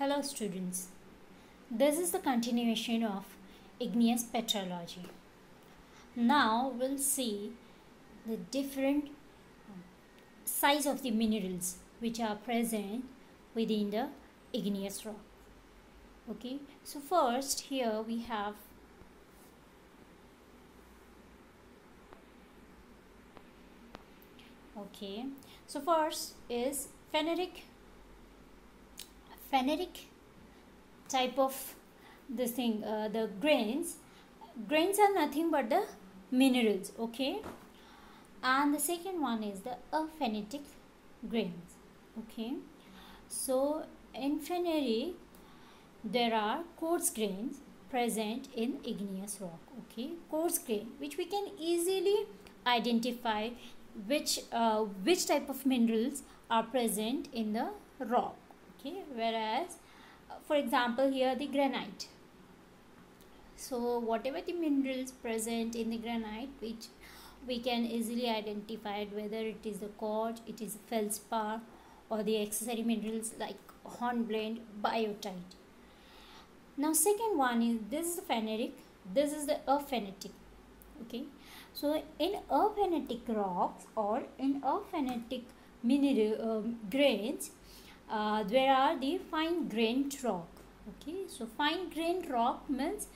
Hello students, this is the continuation of Igneous Petrology. Now we'll see the different size of the minerals which are present within the igneous rock. Okay, so first here we have first is pheneric type of this thing. The grains are nothing but the minerals, okay, and the second one is the aphanetic grains. Okay, so in pheneric there are coarse grains present in igneous rock. Okay, coarse grain which we can easily identify which type of minerals are present in the rock. Okay, whereas for example here the granite, so whatever the minerals present in the granite which we can easily identify whether it is the quartz, it is feldspar, or the accessory minerals like hornblende, biotite. Now second one is, this is the pheneric, this is the aphanetic. Okay, so in aphanetic rocks or in aphanetic mineral grains, there are the fine grained rock. Okay, so fine grained rock means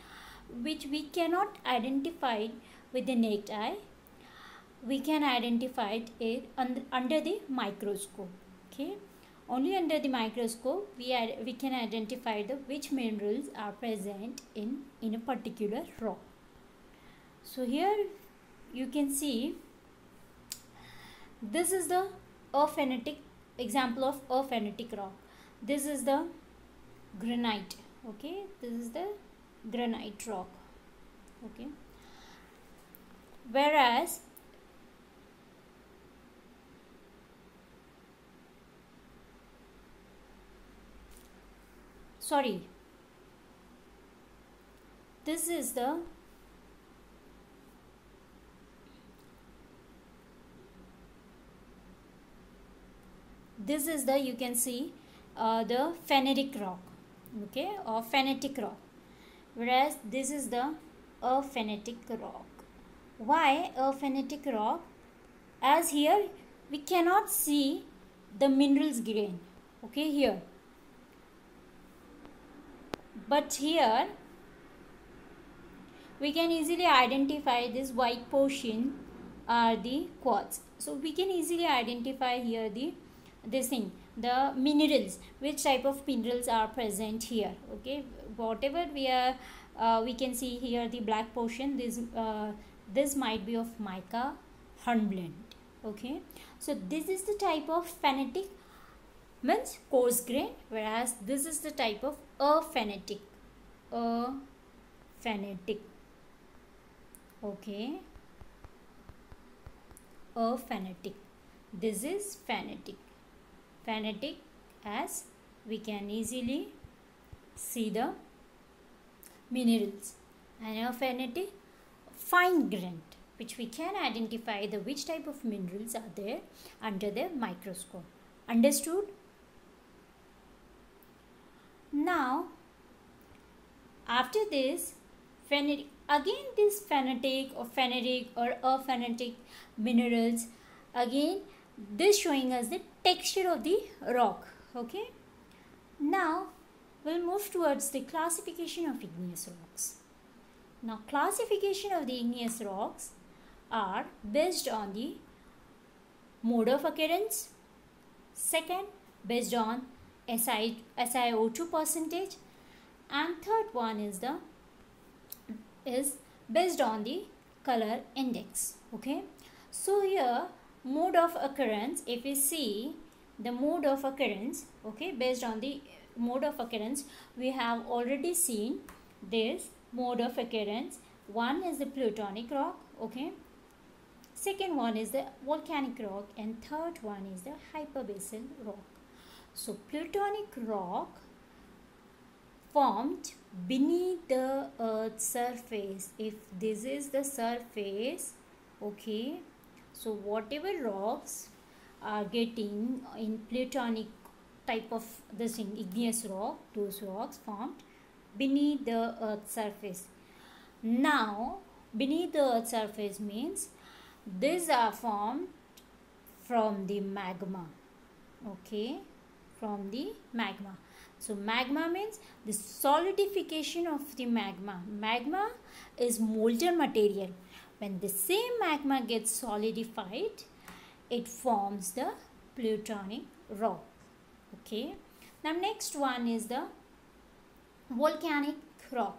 which we cannot identify with the naked eye. We can identify it under the microscope. Okay, only under the microscope we can identify the which minerals are present in a particular rock. So here you can see this is the aphanetic example of aphanetic rock. This is the granite. Okay, this is the granite rock. Okay, whereas this is the you can see the pheneric rock, okay, or phenetic rock, whereas this is the aphanetic rock. Why aphanetic rock? As here we cannot see the minerals grain, okay, here, but here we can easily identify this white portion are the quartz. So we can easily identify here the minerals, which type of minerals are present here. Okay, whatever we can see here the black portion, this might be of mica, hornblende. Okay, so this is the type of phenetic, means coarse grain, whereas this is the type of aphanetic. Okay, aphanetic. This is phenetic, as we can easily see the minerals, and aphanetic fine grained, which we can identify the which type of minerals are there under the microscope. Understood? Now after this pheneric, again this phenetic or pheneric or aphanetic minerals, again this showing us the texture of the rock. Okay, now we'll move towards the classification of igneous rocks. Now classification of the igneous rocks are based on the mode of occurrence, second based on SiO2 percentage, and third one is based on the color index. Okay, so here mode of occurrence, if we see the mode of occurrence, okay, based on the mode of occurrence, we have already seen this mode of occurrence. One is the plutonic rock, okay, second one is the volcanic rock, and third one is the hyperbasal rock. So plutonic rock formed beneath the earth's surface. If this is the surface, okay, so whatever rocks are getting in plutonic type of this thing, igneous rock, those rocks formed beneath the earth's surface. Now beneath the earth's surface means these are formed from the magma. Okay, from the magma. So magma means the solidification of the magma. Magma is molten material. When the same magma gets solidified, it forms the plutonic rock. Okay, now next one is the volcanic rock.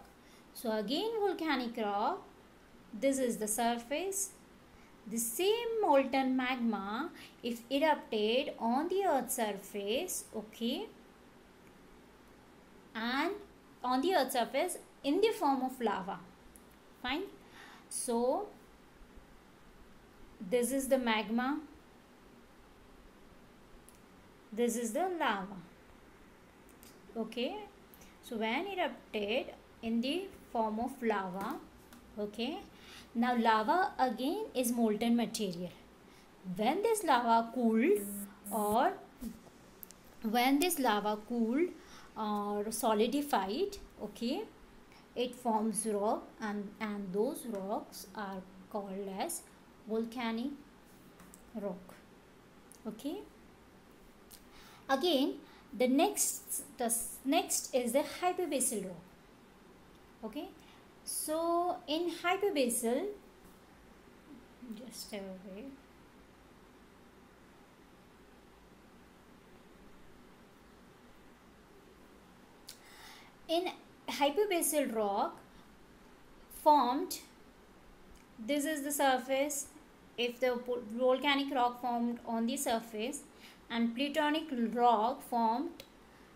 So again volcanic rock, this is the surface. The same molten magma, if erupted on the earth's surface, okay, and on the earth's surface in the form of lava. Fine. So this is the magma, this is the lava. Okay, so when erupted in the form of lava, okay, now lava again is molten material. When this lava cooled or solidified, okay, it forms rock, and those rocks are called as volcanic rock. Okay, again the next is the hyperbasal rock. Okay, so in hyperbasal, just a wait. In hyperbasal rock formed, this is the surface. If the volcanic rock formed on the surface and plutonic rock formed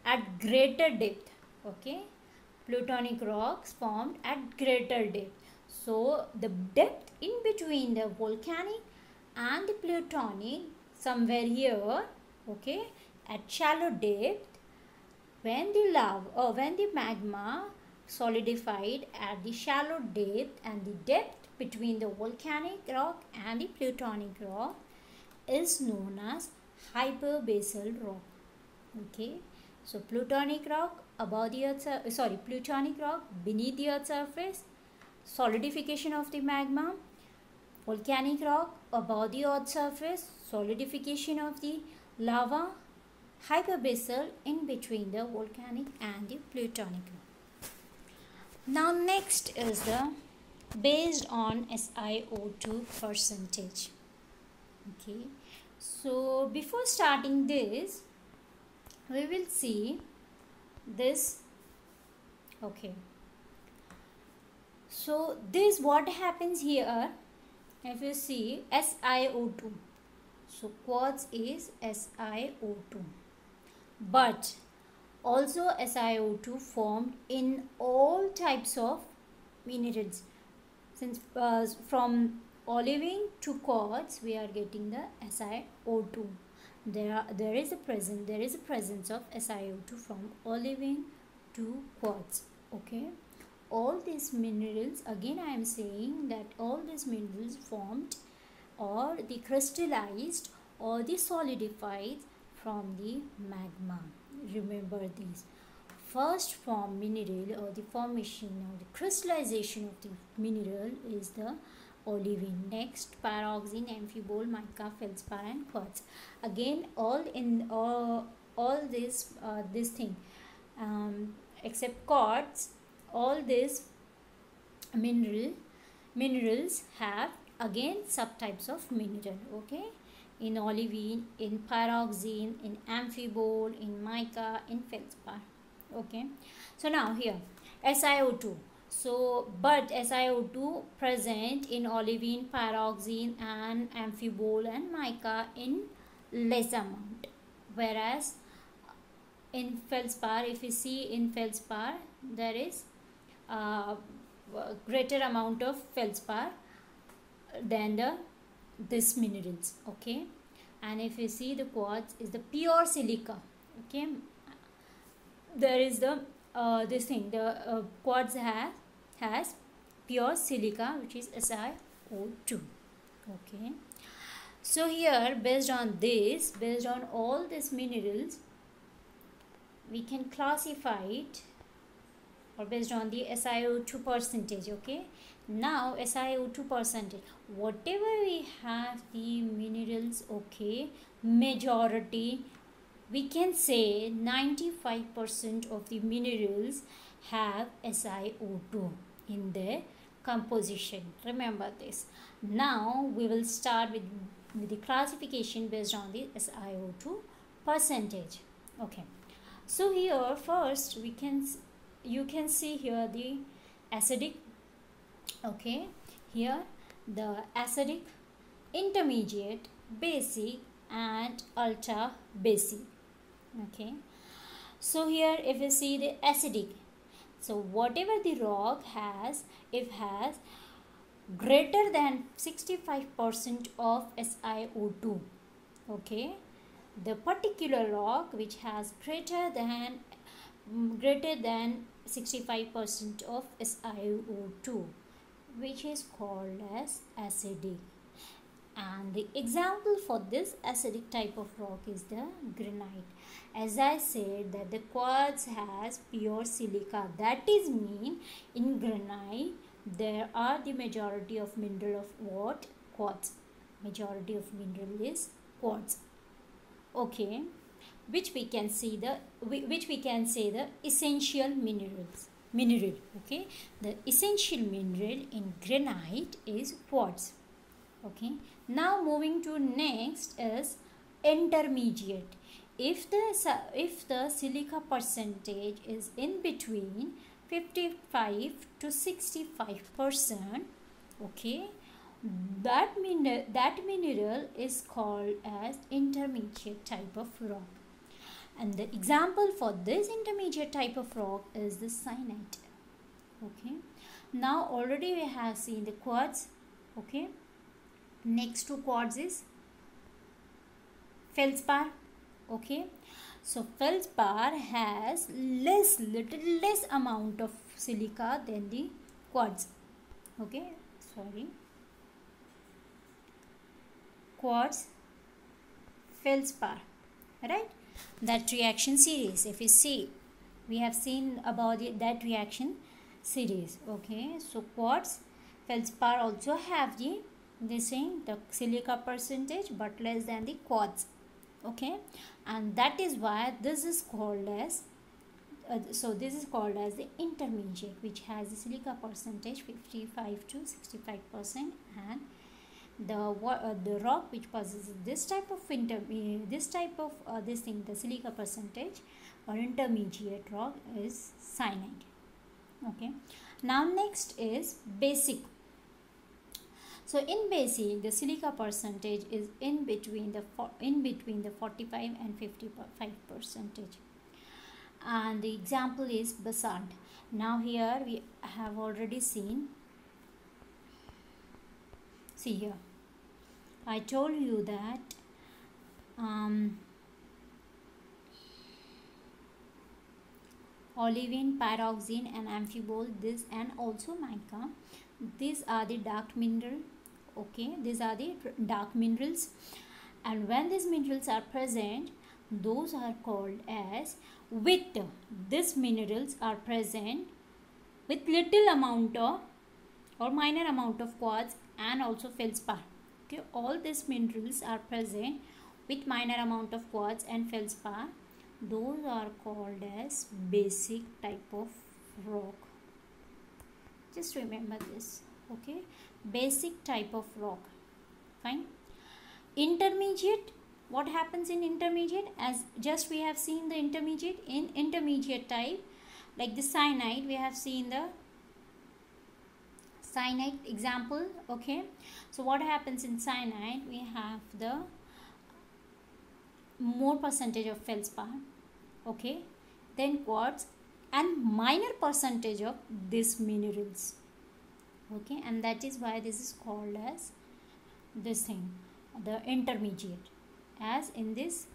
at greater depth, okay, plutonic rocks formed at greater depth. So the depth in between the volcanic and the plutonic, somewhere here, okay, at shallow depth, when the lava or when the magma solidified at the shallow depth, and the depth between the volcanic rock and the plutonic rock is known as hyperbasal rock. Okay, so plutonic rock above the earth, plutonic rock beneath the earth's surface, solidification of the magma. Volcanic rock above the earth's surface, solidification of the lava. Hyperbasal in between the volcanic and the plutonic rock. Now next is the based on SiO2 percentage. Okay, so before starting this, we will see this. Okay, so this what happens here, if you see SiO2, so quartz is SiO2, but also SiO2 formed in all types of minerals. Since from olivine to quartz we are getting the SiO2. There is a presence of SiO2 from olivine to quartz. Okay, all these minerals, again I am saying that all these minerals formed or the crystallized or the solidified from the magma. Remember these. First form mineral or the formation or the crystallization of the mineral is the olivine. Next pyroxene, amphibole, mica, feldspar and quartz. Again all this thing except quartz, all these minerals have again subtypes of mineral. Okay, in olivine, in pyroxene, in amphibole, in mica, in feldspar. Okay, so now here SiO2. So but SiO2 present in olivine, pyroxene and amphibole and mica in less amount, whereas in feldspar, if you see in feldspar, there is greater amount of feldspar than this minerals. Okay, and if you see the quartz is the pure silica. Okay, there is the this thing, the quartz has pure silica, which is SiO2. Okay, so here based on all these minerals, we can classify it or based on the SiO2 percentage. Okay, now SiO2 percentage, whatever we have the minerals, okay, majority, we can say 95% of the minerals have SiO2 in their composition. Remember this. Now we will start with the classification based on the SiO2 percentage. Okay, so here first you can see here the acidic. Okay, here the acidic, intermediate, basic and ultra basic. Okay, so here if you see the acidic, so whatever the rock has, it has greater than 65% of SiO2. Okay, the particular rock which has greater than 65% of SiO2, which is called as acidic. And the example for this acidic type of rock is the granite. As I said that the quartz has pure silica, that is mean in granite there are the majority of mineral of what? Quartz. Majority of mineral is quartz. Okay, which we can say the essential mineral. Okay, the essential mineral in granite is quartz. Okay, now moving to next is intermediate. If the silica percentage is in between 55 to 65%, okay, that mineral is called as intermediate type of rock. And the example for this intermediate type of rock is the cyanite. Okay, now already we have seen the quartz. Okay, next to quartz is feldspar. Okay, so feldspar has little less amount of silica than the quartz. Okay, sorry, quartz, feldspar, right? That reaction series, if you see, we have seen about that reaction series. Okay, so quartz, feldspar also have the silica percentage but less than the quartz. Okay, and that is why this is called as this is called as the intermediate, which has the silica percentage 55 to 65%, and the rock which possesses this type of the silica percentage or intermediate rock is cyanide. Okay, now next is basic. So in basic, the silica percentage is in between the 45 and 55 percentage, and the example is basalt. Now here we have already seen. See here, I told you that olivine, pyroxene and amphibole, this and also mica, these are the dark mineral. Okay, these are the dark minerals, and when these minerals are present, those are called as these minerals are present with little amount of or minor amount of quartz and also feldspar. Okay, all these minerals are present with minor amount of quartz and feldspar. Those are called as basic type of rock. Just remember this. Okay, basic type of rock. Fine. Intermediate, what happens in intermediate? As just we have seen the intermediate. In intermediate type, like the cyanide, we have seen the cyanide example. Okay, so what happens in cyanide? We have the more percentage of feldspar, okay, then quartz and minor percentage of these minerals. Okay, and that is why this is called as this thing, the intermediate, as in this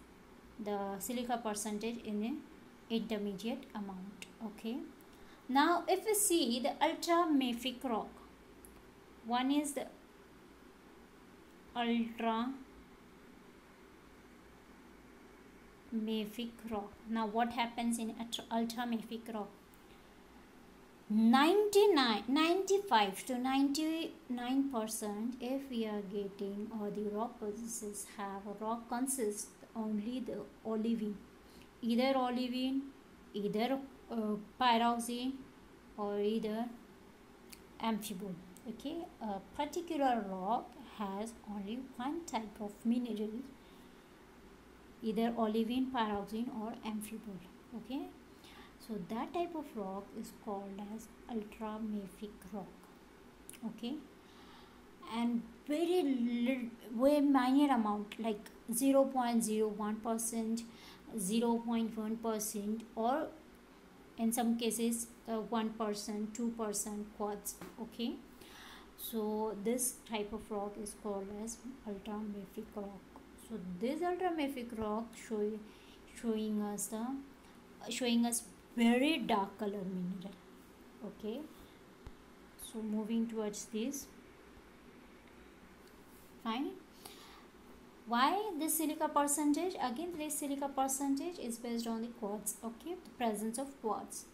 the silica percentage in an intermediate amount. Okay, now if we see the ultramafic rock, one is the ultramafic ultramafic rock. Now what happens in ultramafic rock? 95 to 99%, if we are getting, or the rock possesses, have a rock consists only the olivine, either olivine, either pyroxene, or either amphibole. Okay, a particular rock has only one type of mineral, either olivine, pyroxene, or amphibole. Okay, so that type of rock is called as ultramafic rock. Okay, and very minor amount, like 0.01%, 0.1%, or in some cases 1%, 2% quartz. Okay, so this type of rock is called as ultramafic rock. So this ultramafic rock showing us very dark color mineral. Okay, so moving towards this. Fine. Why this silica percentage? Again, this silica percentage is based on the quartz. Okay, the presence of quartz.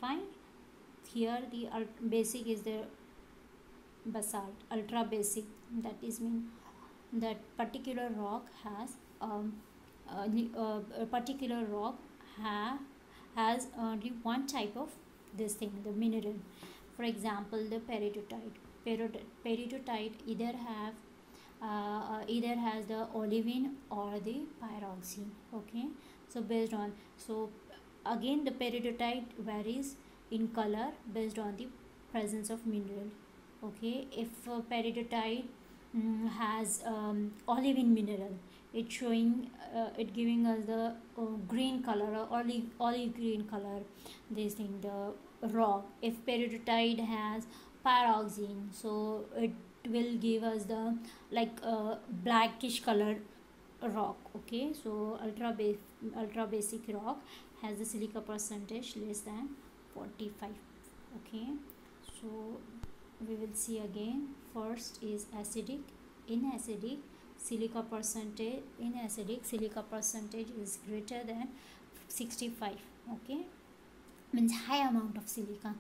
Fine. Here the basic is the basalt, ultra basic. That is mean that particular rock has a particular rock has only one type of this thing, the mineral. For example, the peridotite either has the olivine or the pyroxene. Okay, so based on, so again the peridotite varies in color based on the presence of mineral. Okay, if peridotite has olivine mineral, it showing it giving us the green color, or olive green color, this thing, the rock. If peridotite has pyroxene, so it will give us the like blackish color rock. Okay, so ultra basic rock has the silica percentage less than 45. Okay, so we will see again. First is acidic. In acidic silica percentage is greater than 65. Okay, means high amount of silica.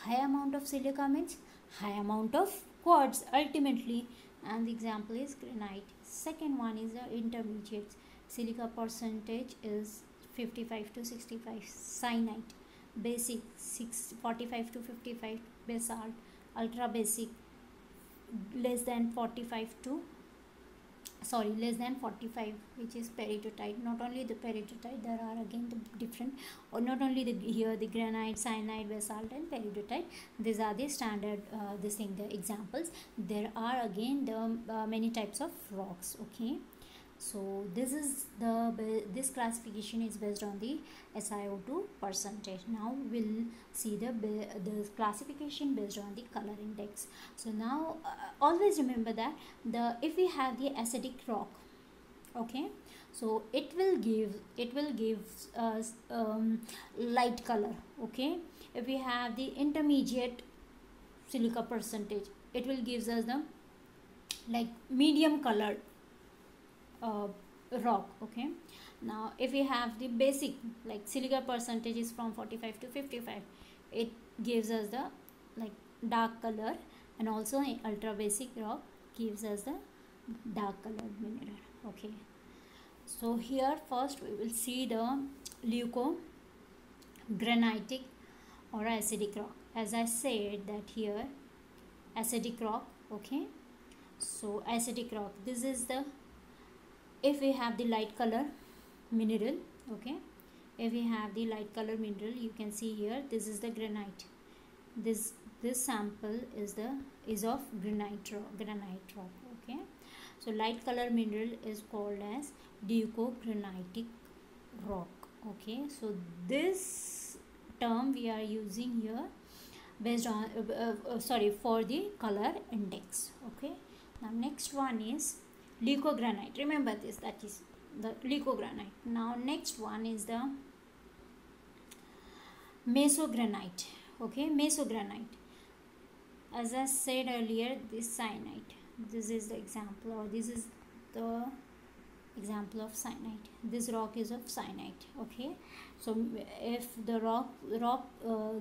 High amount of silica means high amount of quartz ultimately, and the example is granite. Second one is the intermediate. Silica percentage is 55 to 65. Cyanite. Basic 45 to 55. Basalt. Ultra basic less than 45, which is peridotite. Not only the peridotite, there are again the different, or not only the granite, cyanide, basalt, and peridotite. These are the standard the examples. There are again the many types of rocks. Okay, so this classification is based on the SiO2 percentage. Now we'll see the classification based on the color index. So now always remember that if we have the acidic rock, okay, so it will give us light color. Okay, if we have the intermediate silica percentage, it will gives us the like medium colored rock. Okay, now if we have the basic, like silica percentage is from 45 to 55, it gives us the like dark color, and also ultra basic rock gives us the dark colored mineral. Okay, so here first we will see the leucogranitic or acidic rock. As I said that here acidic rock. Okay, so acidic rock, this is the, if we have the light color mineral. Okay, if we have the light color mineral, you can see here, this is the granite. This sample is of granite rock. Okay, so light color mineral is called as leucogranitic rock. Okay, so this term we are using here based on for the color index. Okay, now next one is leucogranite. Remember this, that is the leucogranite. Now next one is the mesogranite. Okay, mesogranite. As I said earlier, this cyanide, this is the example, or this is the example of cyanide. This rock is of cyanide. Okay, so if the rock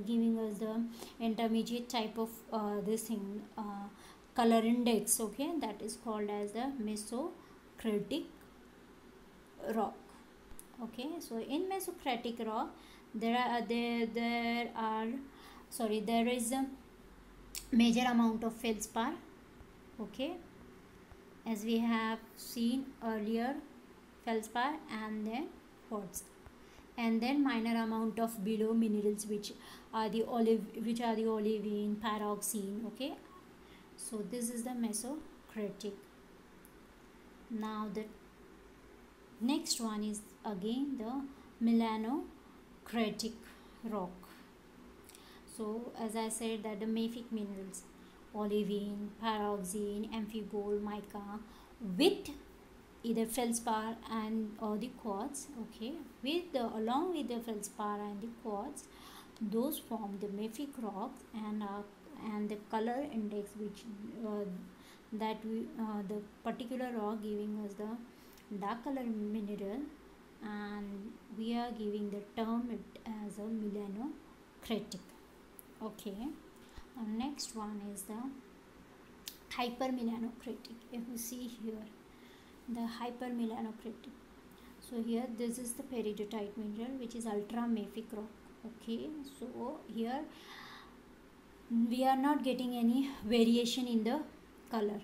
giving us the intermediate type of this thing color index, okay, that is called as the mesocritic rock. Okay, so in mesocritic rock there is a major amount of feldspar. Okay, as we have seen earlier, feldspar and then quartz, and then minor amount of below minerals which are the olivine, pyroxene. Okay, so this is the mesocritic. Now the next one is again the melanocritic rock. So as I said that the mafic minerals, olivine, pyroxene, amphibole, mica, with either feldspar and or the quartz. Okay, along with the feldspar and the quartz, those form the mafic rocks, and the color index which the particular rock giving us the dark color mineral, and we are giving the term it as a melanocritic. Okay, next one is the hypermelanocritic. If you see here the hypermelanocritic, so here this is the peridotite mineral which is ultra mafic rock. Okay, so here we are not getting any variation in the color,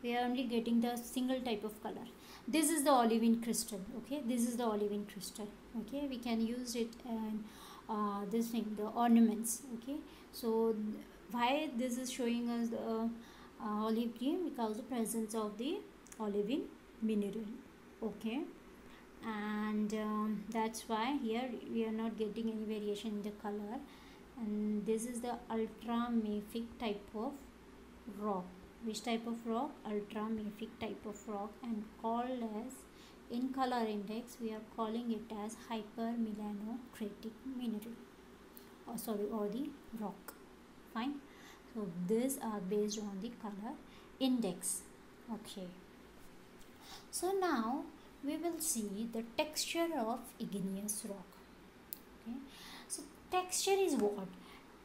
we are only getting the single type of color. This is the olivine crystal. Okay, this is the olivine crystal. Okay, we can use it and this thing, the ornaments. Okay, so why this is showing us the olive green? Because the presence of the olivine mineral. Okay, and that's why here we are not getting any variation in the color, and this is the ultra mafic type of rock. Which type of rock? Ultra mafic type of rock, and called as, in color index we are calling it as hypermelanocritic mineral, or the rock. Fine, so these are based on the color index. Okay, so now we will see the texture of igneous rock. Okay, so texture is what?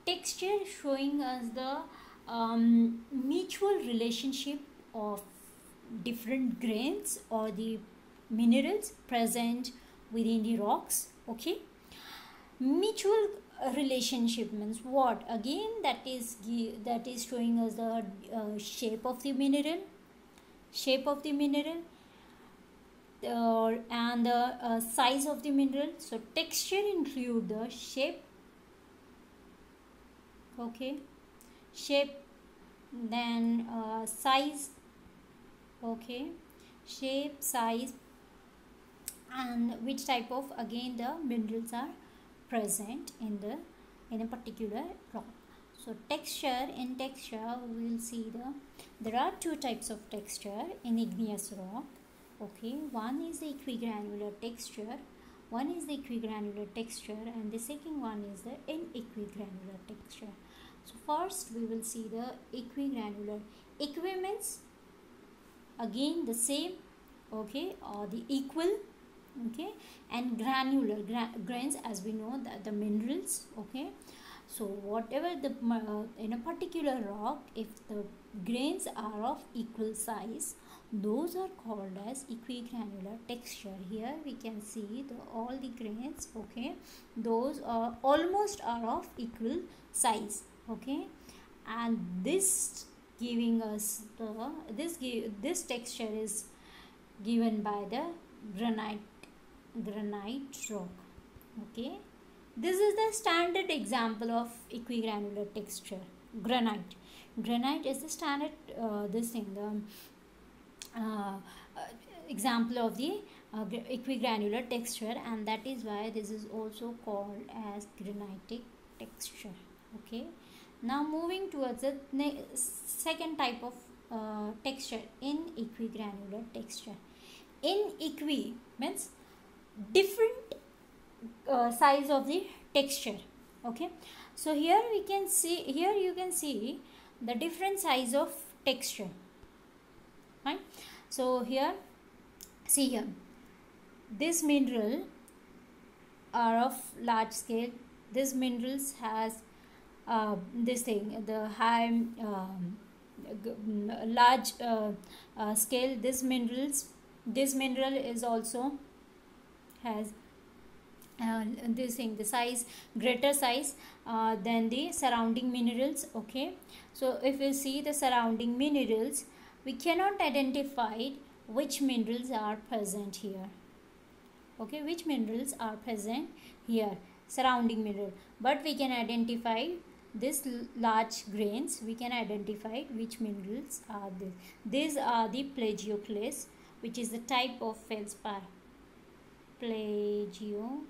Texture showing us the mutual relationship of different grains or the minerals present within the rocks. Okay, mutual relationship means what? Again, that is showing us the shape of the mineral, and the size of the mineral. So texture include the shape. Okay, shape, then size. Okay, shape, size, and which type of, again, the minerals are present in a particular rock. So texture, in texture we will see there are two types of texture in igneous rock. Okay, one is the equigranular texture, and the second one is the inequigranular texture. So first we will see the equigranular. Equi means again the same, okay, or the equal. Okay, and granular, grains, as we know that the minerals. Okay, so whatever the in a particular rock, if the grains are of equal size, those are called as equigranular texture. Here we can see all the grains. Okay, those are almost are of equal size. Okay, and this giving us this texture is given by the granite rock. Okay, this is the standard example of equigranular texture. Granite is the standard example of the equigranular texture, and that is why this is also called as granitic texture. Okay, now moving towards the second type of texture, in equigranular texture. In equi means different size of the texture. Okay, so here you can see the different size of texture. Fine, so here see here this mineral are of large scale. This minerals has this thing, the high large scale. This mineral is also has this thing, the size, greater size than the surrounding minerals. Okay, so if you see the surrounding minerals, we cannot identify which minerals are present here. Okay, which minerals are present here, surrounding mineral, but we can identify this large grains. We can identify which minerals are this. These are the plagioclase, which is the type of feldspar. Plagioclase.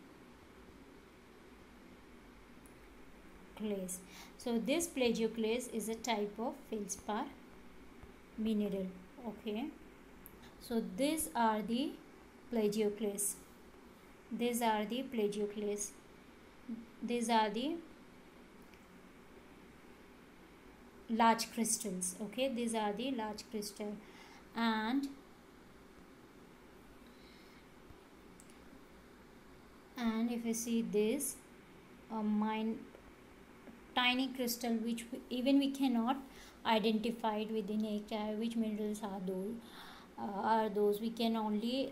So this plagioclase is a type of feldspar mineral. Okay, so these are the plagioclase. These are the plagioclase. These are the large crystals. Okay, these are the large crystal. And if you see this tiny crystal, which even we cannot identify it with the naked eye, which minerals are those we can only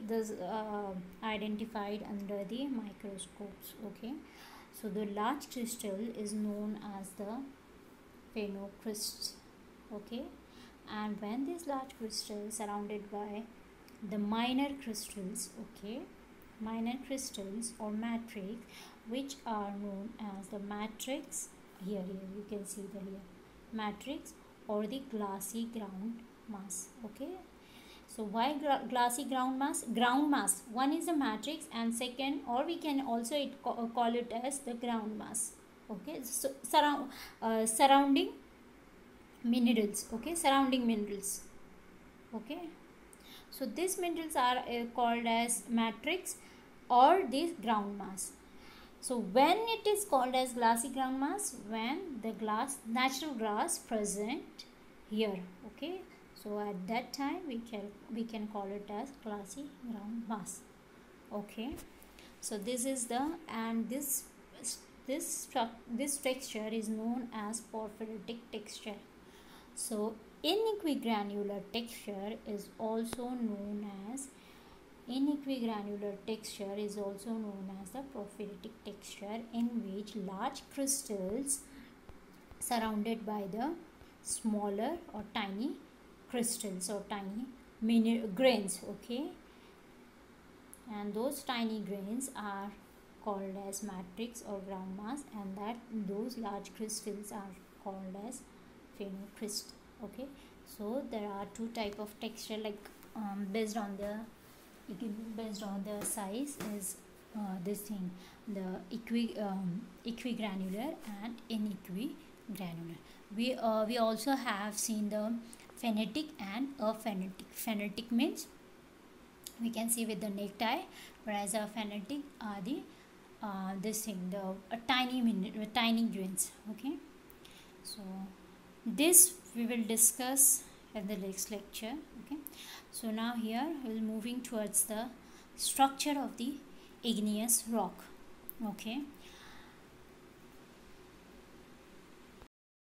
identified under the microscopes. Okay, so the large crystal is known as the phenocryst. Okay, and when this large crystal surrounded by the minor crystals, okay, minor crystals or matrix, which are known as the matrix. Here you can see the here matrix or the glassy ground mass. Okay, so why glassy ground mass? Ground mass, one is the matrix, and second, or we can also call it as the ground mass. Okay, so surrounding minerals. Okay, surrounding minerals. Okay, so these minerals are called as matrix or the ground mass. So when it is called as glassy ground mass, when the natural glass present here. Okay, so at that time we can call it as glassy ground mass. Okay, so this is the, and this texture is known as porphyritic texture. So inequigranular texture is also known as the porphyritic texture, in which large crystals surrounded by the smaller or tiny crystals or tiny grains. Okay, and those tiny grains are called as matrix or ground mass, and those large crystals are called as phenocryst. Okay, so there are two type of texture, like based on the size is this thing, the equigranular and inequigranular. We also have seen the phenetic and aphenetic. Phenetic means we can see with the naked eye, whereas aphenetic are the this thing, the tiny grains. Okay, so this we will discuss in the next lecture. Okay, so now here we'll moving towards the structure of the igneous rock. Okay,